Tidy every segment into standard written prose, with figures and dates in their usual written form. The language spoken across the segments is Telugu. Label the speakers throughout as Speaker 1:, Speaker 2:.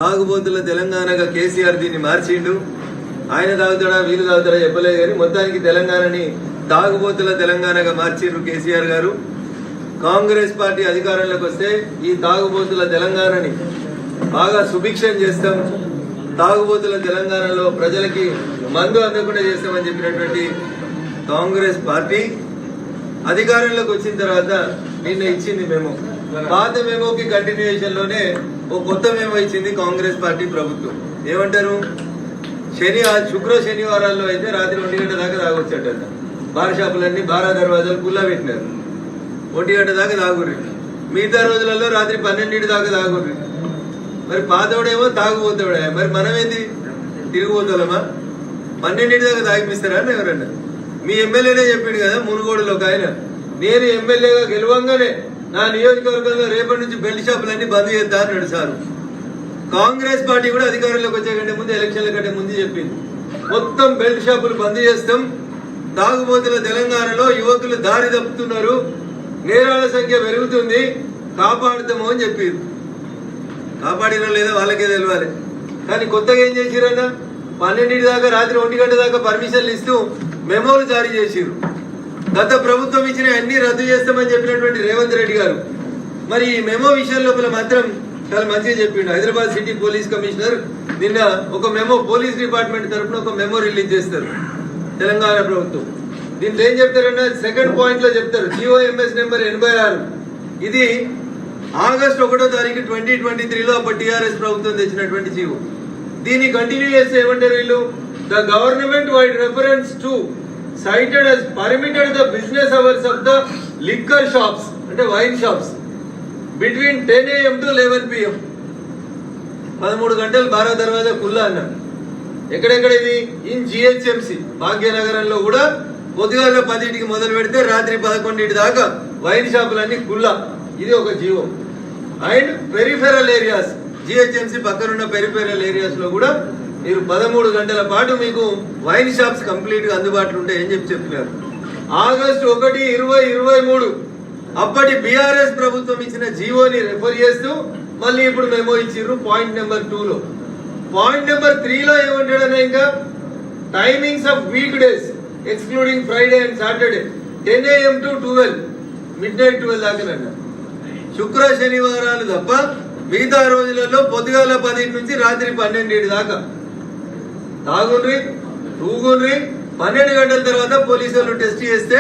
Speaker 1: తాగుబోతుల తెలంగాణగా కేసీఆర్ దీన్ని మార్చిండు. ఆయన తాగుతాడా వీళ్ళు తాగుతాడా చెప్పలేదు కానీ మొత్తానికి తెలంగాణని తాగుబోతుల తెలంగాణగా మార్చిండ్రు కేసీఆర్ గారు. కాంగ్రెస్ పార్టీ అధికారంలోకి వస్తే ఈ తాగుబోతుల తెలంగాణని బాగా సుభిక్షం చేస్తాం, తాగుబోతుల తెలంగాణలో ప్రజలకి మందు అందకుండా చేస్తామని చెప్పినటువంటి కాంగ్రెస్ పార్టీ అధికారంలోకి వచ్చిన తర్వాత నిన్న ఇచ్చింది మేము. పాత మెమోకి కంటిన్యూయేషన్ లోనే ఓ కొత్త మెమో ఇచ్చింది కాంగ్రెస్ పార్టీ ప్రభుత్వం. ఏమంటారు, శుక్ర శనివారాల్లో అయితే రాత్రి 1 గంట దాకా తాగొచ్చట. బార్ షాపులన్నీ బారా దర్వాజాలు కుల్లా పెట్టినారు. 1 గంట దాకా తాగుర్రి, మిగతా రోజులలో రాత్రి 12 దాకా తాగుర్రి. మరి పాతోడేమో తాగుపోతాడే, మరి మనమేంది తిరిగిపోతామా? 12 దాకా తాగిపిస్తారా అని ఎవరన్నా? మీ ఎమ్మెల్యేనే చెప్పిండు కదా మునుగోడులో ఒక ఆయన, నేను ఎమ్మెల్యేగా గెలవంగానే నా నియోజకవర్గంలో రేపటి నుంచి బెల్ట్ షాపులన్నీ బంద్ చేద్దా అన్నాడు సారు. కాంగ్రెస్ పార్టీ కూడా అధికారంలోకి వచ్చే కంటే ముందు, ఎలక్షన్ల కంటే ముందు చెప్పింది మొత్తం బెల్ట్ షాపులు బంద్ చేస్తాం, తాగుబోతుల తెలంగాణలో యువకులు దారి తప్పుతున్నారు, నేరాల సంఖ్య పెరుగుతుంది, కాపాడుతాము అని చెప్పారు. కాపాడినా లేదా వాళ్ళకే తెలియాలి. కానీ కొత్తగా ఏం చేసిరన్న, 12 దాకా రాత్రి 1 గంట దాకా పర్మిషన్లు ఇస్తూ మెమోలు జారీ చేసిరు. గత ప్రభుత్వం ఇచ్చిన అన్ని రద్దు చేస్తామని చెప్పినటువంటి రేవంత్ రెడ్డి గారు మరి ఈ మెమో విషయం లోపల మాత్రం చాలా మంచిగా చెప్పిండు. హైదరాబాద్ సిటీ పోలీస్ కమిషనర్ నిన్న ఒక మెమో పోలీస్ డిపార్ట్మెంట్ తరఫున ఒక మెమో రిలీజ్ చేస్తారు తెలంగాణ ప్రభుత్వం. దీంట్లో ఏం చెప్తారన్న, సెకండ్ పాయింట్ లో చెప్తారు, GOMS నెంబర్ 86. ఇది ఆగస్టు 1వ తారీఖు 2023లో అప్పటి టీఆర్ఎస్ ప్రభుత్వం తెచ్చినటువంటి జీవో. దీన్ని కంటిన్యూ చేస్తే ఏమంటారు వీళ్ళు, the government vide reference to cited as permitted the business hours of the liquor shops అంటే wine shops between 10 AM to 11 PM. 13 గంటలు బారా దర్వాజా కుల్లా అన్నారు. ఎక్కడెక్కడ ఇది? ఇన్ GHMC భాగ్యనగరంలో కూడా పొద్దుగాల 10కి మొదలు పెడితే రాత్రి 11 దాకా వైన్ షాపులన్నీ కుల్లా. ఇది ఒక GO. And peripheral areas, GHMC పక్కనున్న పెరిఫెరల్ ఏరియాస్ లో కూడా మీరు 13 గంటల పాటు మీకు వైన్ షాప్స్ కంప్లీట్ గా అందుబాటులో ఉంటాయని చెప్పినారు. ఆగస్టు 1, 2023 అప్పటి బీఆర్ఎస్ ప్రభుత్వం ఇచ్చిన జీవోని రెఫర్ చేస్తూ మళ్ళీ ఇప్పుడు మెమో ఇచ్చిర్రు పాయింట్ నెంబర్ 2లో. పాయింట్ నెంబర్ 3లో ఏమంటాడన్నా, ఇంకా timings of week days excluding Friday and Saturday 10 AM to 12 midnight 12 దాకానన్నా. శుక్ర శనివారాలు తప్ప మిగతా రోజులలో పొద్దుగాల 10 నుంచి రాత్రి 12 దాకా తాగుండ్రి, తూగుండ్రి. 12 గంటల తర్వాత పోలీసులు టెస్ట్ చేస్తే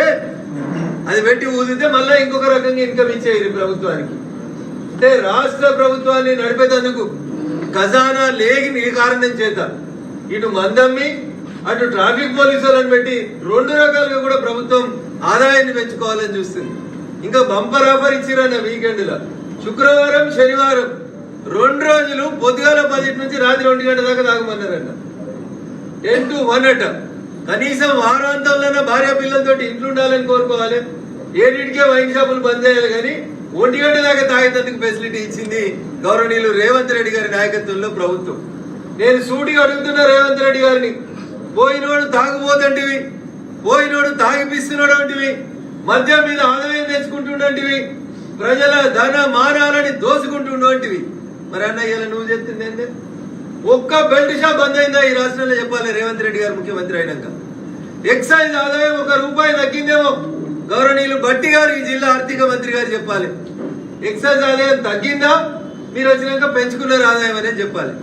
Speaker 1: అది పెట్టి ఊదితే మళ్ళీ ఇంకొక రకంగా ఇన్కమ్ ఇచ్చేది ప్రభుత్వానికి. అంటే రాష్ట్ర ప్రభుత్వాన్ని నడిపేందుకు ఖజానా లేని కారణం చేత ఇటు మందమ్మి అటు ట్రాఫిక్ పోలీసులను పెట్టి 2 రకాలుగా కూడా ప్రభుత్వం ఆదాయాన్ని పెంచుకోవాలని చూస్తుంది. ఇంకా బంపర్ ఆఫర్ ఇచ్చిరన్న వీకెండ్ లా శుక్రవారం శనివారం 2 రోజులు పొద్దుగాల 10 నుంచి రాత్రి 1 గంట దాకా తాగమన్నారన్న. 10 to 1 అట. కనీసం వారాంతంలో భార్య పిల్లలతో ఇంట్లో ఉండాలని కోరుకోవాలి. 7కే వైన్ షాపులు బంద్ చేయాలి, కానీ 1 గంట దాకా తాగేందుకు ఫెసిలిటీ ఇచ్చింది గౌరవనీయులు రేవంత్ రెడ్డి గారి నాయకత్వంలో ప్రభుత్వం. నేను సూటిగా అడుగుతున్నా రేవంత్ రెడ్డి గారిని, పోయినోడు తాగుపోతంటివి, పోయినోడు తాగిపిస్తున్నాడు అంటివి, మద్యం మీద ఆదాయం తెచ్చుకుంటుండంటివి, ప్రజల ధన మానాలని దోసుకుంటుండవంటివి. మరి అన్నయ్య నువ్వు చెప్తుంది ఏంటి? ఒక్క బెల్ట్ షాప్ బంద్ అయిందా ఈ రాష్ట్రంలో చెప్పాలి రేవంత్ రెడ్డి గారు ముఖ్యమంత్రి అయినాక? ఎక్సైజ్ ఆదాయం ₹1 తగ్గిందేమో గౌరవనీయులు భట్టి గారు, ఈ జిల్లా ఆర్థిక మంత్రి గారు చెప్పాలి. ఎక్సైజ్ ఆదాయం తగ్గిందా, మీరు వచ్చినాక పెంచుకున్నారు ఆదాయం అనేది చెప్పాలి.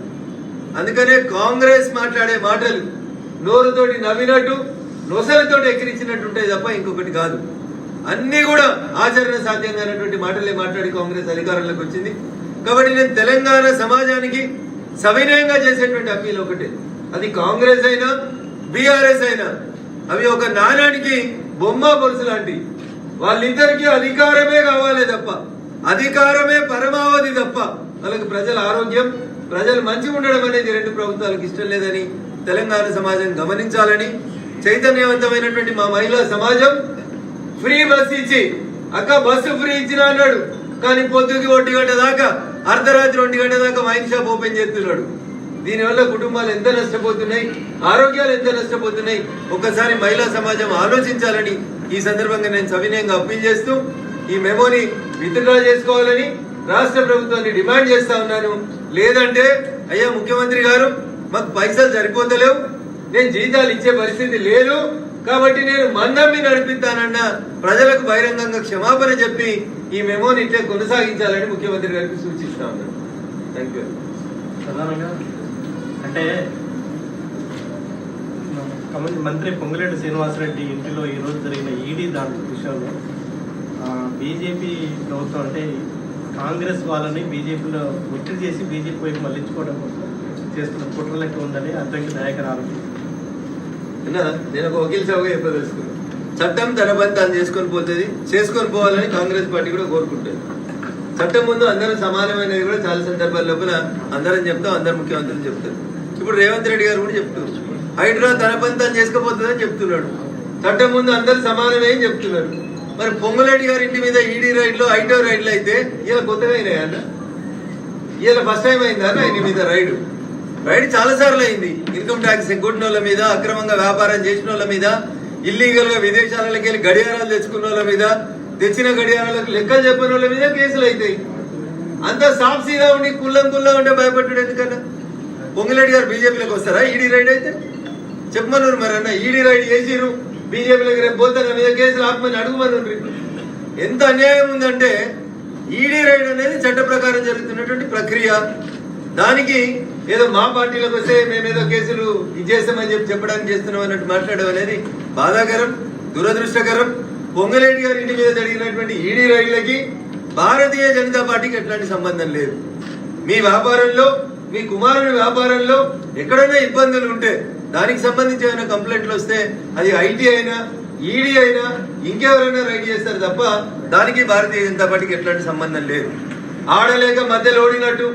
Speaker 1: అందుకనే కాంగ్రెస్ మాట్లాడే మాటలు నోరుతోటి నవ్వినట్టు నొసలతోటి ఎక్కిరించినట్టు ఉంటాయి తప్ప ఇంకొకటి కాదు. అన్ని కూడా ఆచరణ సాధ్యంగానటువంటి మాటలే మాట్లాడి కాంగ్రెస్ అధికారంలోకి వచ్చింది. కాబట్టి నేను తెలంగాణ సమాజానికి సవినయంగా చేసేటువంటి అప్పీల్ ఒకటే, అది కాంగ్రెస్ అయినా బీఆర్ఎస్ అయినా అవి ఒక నాణానికి బొమ్మ బొరుసు లాంటి. వాళ్ళిద్దరికీ అధికారమే కావాలి తప్ప, అధికారమే పరమావధి తప్ప వాళ్ళకి ప్రజల ఆరోగ్యం, ప్రజలు మంచిగా ఉండడం అనేది 2 ప్రభుత్వాలకు ఇష్టం లేదని తెలంగాణ సమాజం గమనించాలని, చైతన్యవంతమైనటువంటి మా మహిళా సమాజం ఫ్రీ బస్ ఇచ్చి, అక్క బస్సు ఫ్రీ ఇచ్చిన అన్నాడు, కానీ పొద్దుకి 1 గంట దాకా అర్ధరాత్రి 2 గంట దాకా వైన్ షాప్ ఓపెన్ చేస్తున్నాడు. దీనివల్ల కుటుంబాలు ఎంత నష్టపోతున్నాయి, ఆరోగ్యాలు ఎంత నష్టపోతున్నాయి, ఒక్కసారి మహిళా సమాజం ఆలోచించాలని ఈ సందర్భంగా నేను సవినయంగా అప్పీల్ చేస్తూ ఈ మెమోని విత్డ్రా చేసుకోవాలని రాష్ట్ర ప్రభుత్వాన్ని డిమాండ్ చేస్తా ఉన్నాను. లేదంటే అయ్యా ముఖ్యమంత్రి గారు మాకు పైసలు సరిపోతలేవు, నేను జీతాలు ఇచ్చే పరిస్థితి లేదు కాబట్టి నేను మన్నమ్మి నడిపిస్తానన్న ప్రజలకు బహిరంగంగా క్షమాపణ చెప్పి ఈ మెమోని ఇట్లే కొనసాగించాలని ముఖ్యమంత్రి గారికి సూచిస్తా ఉన్నాను. Thank you.
Speaker 2: ప్రధానంగా అంటే మంత్రి పొంగులేటి శ్రీనివాసరెడ్డి ఇంటిలో ఈరోజు జరిగిన ఈడీ దాడి విషయంలో బీజేపీ ప్రభుత్వం అంటే కాంగ్రెస్ వాళ్ళని బీజేపీలో ఒత్తిడి చేసి బీజేపీ వైపు మళ్లించుకోవడం కోసం చేస్తున్న కుట్ర లెక్క ఉందని అద్దంకి నాయకులు ఆరోపించారు.
Speaker 1: నేను ఒక వకీల్ సభగా చెప్పదలుచుకున్నాను. చట్టం తన పని తాను చేసుకొని పోవాలని కాంగ్రెస్ పార్టీ కూడా కోరుకుంటుంది. చట్టం ముందు అందరూ సమానమైనది కూడా చాలా సందర్భాల లోపల అందరం చెప్తాం, అందరు ముఖ్యమంత్రులు చెప్తారు. ఇప్పుడు రేవంత్ రెడ్డి గారు కూడా చెప్తున్నారు హైడ్రా తన పని తాను చేసుకోపోతుందని చెప్తున్నాడు. చట్టం ముందు అందరు సమానమే అని చెప్తున్నారు. మరి పొంగులేటి గారి ఇంటి మీద ఈడీ రైడ్లు ఐటో రైడ్లు అయితే ఇలా కొత్తగా అయినాయి అన్న, ఇలా ఫస్ట్ టైం అయిందా అన్న ఇంటి మీద రైడ్ చాలా సార్లు అయింది. ఇన్కమ్ ట్యాక్స్ ఎగ్గొట్టిన వాళ్ళ మీద, అక్రమంగా వ్యాపారం చేసిన వాళ్ళ మీద, ఇల్లీగల్ గా విదేశాలకు వెళ్ళి గడియారాలు తెచ్చుకున్న వాళ్ళ మీద, తెచ్చిన గడియారాలకు లెక్కలు చెప్పిన వాళ్ళ మీద కేసులు అవుతాయి. అంత సాఫ్సీగా ఉండి కుల్లా ఉంటే భయపడ్డాడు ఎందుకన్నా? పొంగులేటి గారు బీజేపీలోకి వస్తారా ఈడీ రైడ్ అయితే? చెప్పమన్నారు మరి అన్న, ఈడీ రైడ్ చేసిరు బీజేపీలోకి రేపు పోతే నా మీద కేసులు ఆపమని అడుగుమని. ఎంత అన్యాయం ఉందంటే ఈడీ రైడ్ అనేది చట్ట ప్రకారం జరుగుతున్నటువంటి ప్రక్రియ. దానికి ఏదో మా పార్టీలోకి వస్తే మేమేదో కేసులు ఇచ్చేస్తామని చెప్పడానికి చేస్తున్నాం అన్నట్టు మాట్లాడడం అనేది బాధాకరం, దురదృష్టకరం. పొంగులేటి గారి ఇంటి మీద జరిగినటువంటి ఈడీ రైళ్లకి భారతీయ జనతా పార్టీకి ఎట్లాంటి సంబంధం లేదు. మీ వ్యాపారంలో, మీ కుమారుని వ్యాపారంలో ఎక్కడైనా ఇబ్బందులు ఉంటే దానికి సంబంధించి ఏమైనా కంప్లైంట్లు వస్తే అది ఐటీ అయినా ఈడీ అయినా ఇంకెవరైనా రైడ్ చేస్తారు తప్ప దానికి భారతీయ జనతా పార్టీకి ఎట్లాంటి సంబంధం లేదు. ఆడలేక మధ్యలో ఓడినట్టు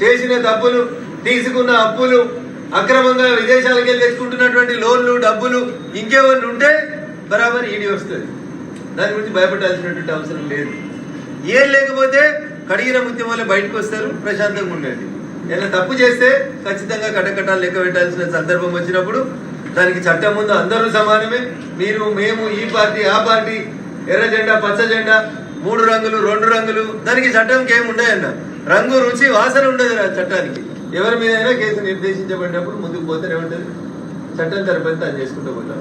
Speaker 1: చేసిన తప్పులు, తీసుకున్న అప్పులు, అక్రమంగా విదేశాలకు వెళ్ళి తెచ్చుకుంటున్నటువంటి లోన్లు, డబ్బులు ఇంకేమన్నా ఉంటే బరాబర్ ఈడీ వస్తుంది. దాని గురించి భయపడాల్సినటువంటి అవసరం లేదు. ఏం లేకపోతే కడిగిన ముత్యం వల్ల బయటకు వస్తారు, ప్రశాంతంగా ఉండండి. ఏదైనా తప్పు చేస్తే ఖచ్చితంగా కటకటాలు లెక్క పెట్టాల్సిన సందర్భం వచ్చినప్పుడు దానికి చట్టం ముందు అందరూ సమానమే. మీరు, మేము, ఈ పార్టీ, ఆ పార్టీ, ఎర్ర జెండా, పచ్చ జెండా, 3 రంగులు, 2 రంగులు, దానికి చట్టంకి ఏమి ఉండయన్న. రంగు, రుచి, వాసన ఉండదు చట్టానికి. ఎవరి మీద కేసు నిర్దేశించబడినప్పుడు ముందుకు పోతే ఏమంటుంది? చట్టం తరపున తాను చేసుకుంటూ పోతాం.